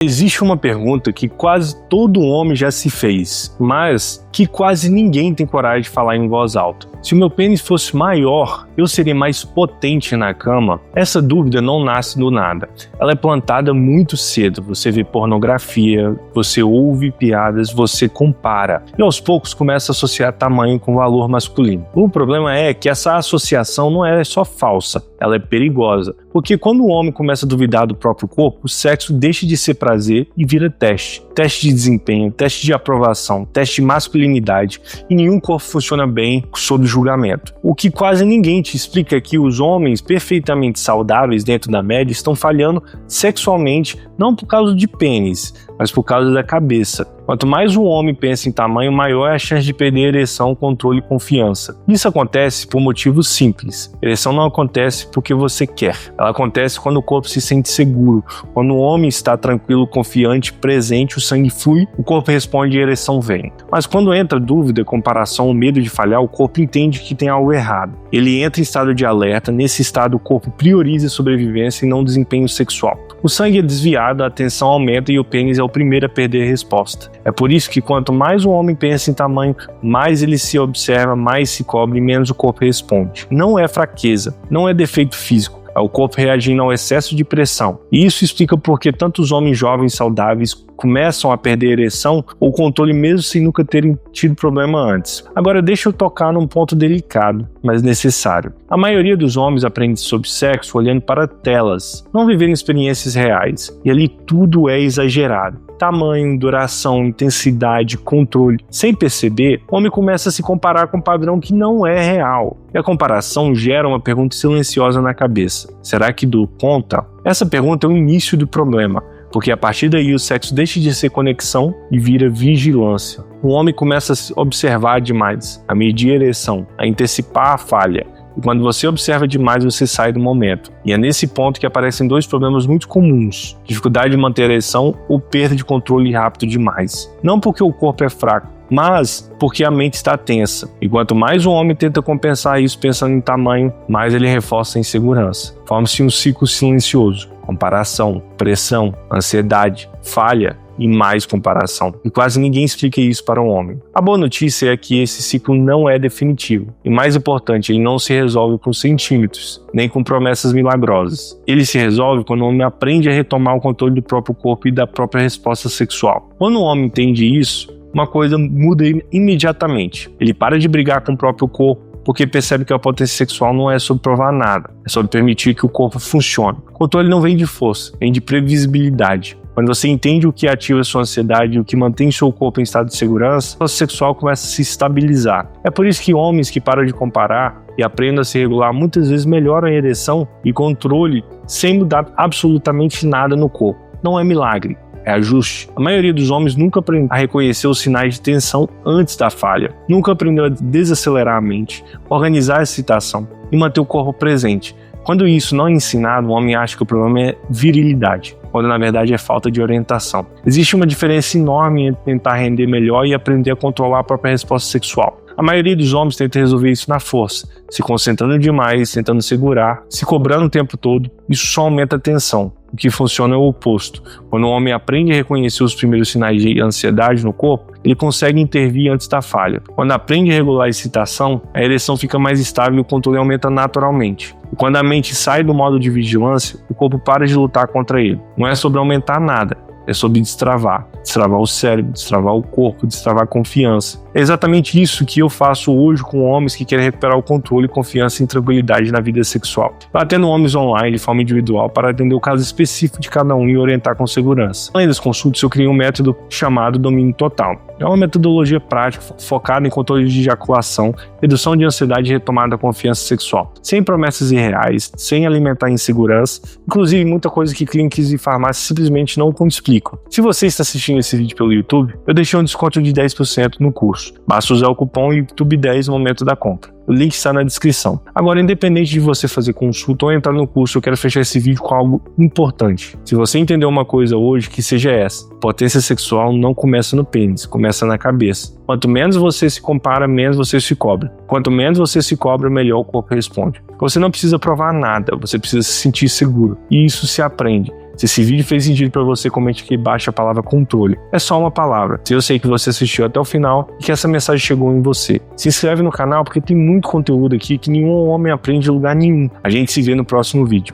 Existe uma pergunta que quase todo homem já se fez, mas que quase ninguém tem coragem de falar em voz alta. Se o meu pênis fosse maior, eu seria mais potente na cama? Essa dúvida não nasce do nada. Ela é plantada muito cedo. Você vê pornografia, você ouve piadas, você compara. E aos poucos começa a associar tamanho com valor masculino. O problema é que essa associação não é só falsa, ela é perigosa. Porque quando o homem começa a duvidar do próprio corpo, o sexo deixa de ser prazer e vira teste. Teste de desempenho, teste de aprovação, teste de masculinidade, e nenhum corpo funciona bem sob julgamento. O que quase ninguém te explica é que os homens perfeitamente saudáveis dentro da média estão falhando sexualmente, não por causa de pênis, mas por causa da cabeça. Quanto mais um homem pensa em tamanho, maior é a chance de perder ereção, controle e confiança. Isso acontece por motivos simples. Ereção não acontece porque você quer. Ela acontece quando o corpo se sente seguro. Quando o homem está tranquilo, confiante, presente, o sangue flui, o corpo responde e a ereção vem. Mas quando entra dúvida, comparação ou medo de falhar, o corpo entende que tem algo errado. Ele entra em estado de alerta. Nesse estado, o corpo prioriza a sobrevivência e não o desempenho sexual. O sangue é desviado, a atenção aumenta e o pênis é o primeiro a perder a resposta. É por isso que quanto mais o homem pensa em tamanho, mais ele se observa, mais se cobre e menos o corpo responde. Não é fraqueza, não é defeito físico. É o corpo reagindo ao excesso de pressão. E isso explica por que tantos homens jovens saudáveis começam a perder ereção ou controle mesmo sem nunca terem tido problema antes. Agora deixa eu tocar num ponto delicado, mas necessário. A maioria dos homens aprende sobre sexo olhando para telas, não vivendo experiências reais. E ali tudo é exagerado. Tamanho, duração, intensidade, controle. Sem perceber, o homem começa a se comparar com um padrão que não é real. E a comparação gera uma pergunta silenciosa na cabeça. Será que dou conta? Essa pergunta é o início do problema, porque a partir daí o sexo deixa de ser conexão e vira vigilância. O homem começa a se observar demais, a medir a ereção, a antecipar a falha. E quando você observa demais, você sai do momento. E é nesse ponto que aparecem dois problemas muito comuns: dificuldade de manter a ereção ou perda de controle rápido demais. Não porque o corpo é fraco, mas porque a mente está tensa. E quanto mais o homem tenta compensar isso pensando em tamanho, mais ele reforça a insegurança. Forma-se um ciclo silencioso: comparação, pressão, ansiedade, falha e mais comparação. E quase ninguém explica isso para um homem. A boa notícia é que esse ciclo não é definitivo. E mais importante, ele não se resolve com centímetros, nem com promessas milagrosas. Ele se resolve quando o homem aprende a retomar o controle do próprio corpo e da própria resposta sexual. Quando o homem entende isso, uma coisa muda imediatamente. Ele para de brigar com o próprio corpo, porque percebe que a potência sexual não é sobre provar nada, é sobre permitir que o corpo funcione. O controle não vem de força, vem de previsibilidade. Quando você entende o que ativa sua ansiedade e o que mantém seu corpo em estado de segurança, o sexual começa a se estabilizar. É por isso que homens que param de comparar e aprendem a se regular muitas vezes melhoram a ereção e controle sem mudar absolutamente nada no corpo. Não é milagre, é ajuste. A maioria dos homens nunca aprendeu a reconhecer os sinais de tensão antes da falha. Nunca aprendeu a desacelerar a mente, organizar a excitação e manter o corpo presente. Quando isso não é ensinado, o homem acha que o problema é virilidade, quando na verdade é falta de orientação. Existe uma diferença enorme entre tentar render melhor e aprender a controlar a própria resposta sexual. A maioria dos homens tenta resolver isso na força, se concentrando demais, tentando segurar, se cobrando o tempo todo. Isso só aumenta a tensão. O que funciona é o oposto. Quando o homem aprende a reconhecer os primeiros sinais de ansiedade no corpo, ele consegue intervir antes da falha. Quando aprende a regular a excitação, a ereção fica mais estável e o controle aumenta naturalmente. E quando a mente sai do modo de vigilância, o corpo para de lutar contra ele. Não é sobre aumentar nada, é sobre destravar. Destravar o cérebro, destravar o corpo, destravar a confiança. É exatamente isso que eu faço hoje com homens que querem recuperar o controle, confiança e tranquilidade na vida sexual. Eu atendo homens online de forma individual para atender o caso específico de cada um e orientar com segurança. Além das consultas, eu criei um método chamado Domínio Total. É uma metodologia prática focada em controle de ejaculação, redução de ansiedade e retomada da confiança sexual. Sem promessas irreais, sem alimentar insegurança, inclusive muita coisa que clínicas e farmácias simplesmente não explicam. Se você está assistindo esse vídeo pelo YouTube, eu deixei um desconto de 10% no curso. Basta usar o cupom YouTube10 no momento da compra. O link está na descrição. Agora, independente de você fazer consulta ou entrar no curso, eu quero fechar esse vídeo com algo importante. Se você entendeu uma coisa hoje, que seja essa: potência sexual não começa no pênis, começa na cabeça. Quanto menos você se compara, menos você se cobra. Quanto menos você se cobra, melhor o corpo responde. Você não precisa provar nada, você precisa se sentir seguro. E isso se aprende. Se esse vídeo fez sentido pra você, comente aqui embaixo a palavra controle. É só uma palavra. Se eu sei que você assistiu até o final e que essa mensagem chegou em você. Se inscreve no canal porque tem muito conteúdo aqui que nenhum homem aprende em lugar nenhum. A gente se vê no próximo vídeo.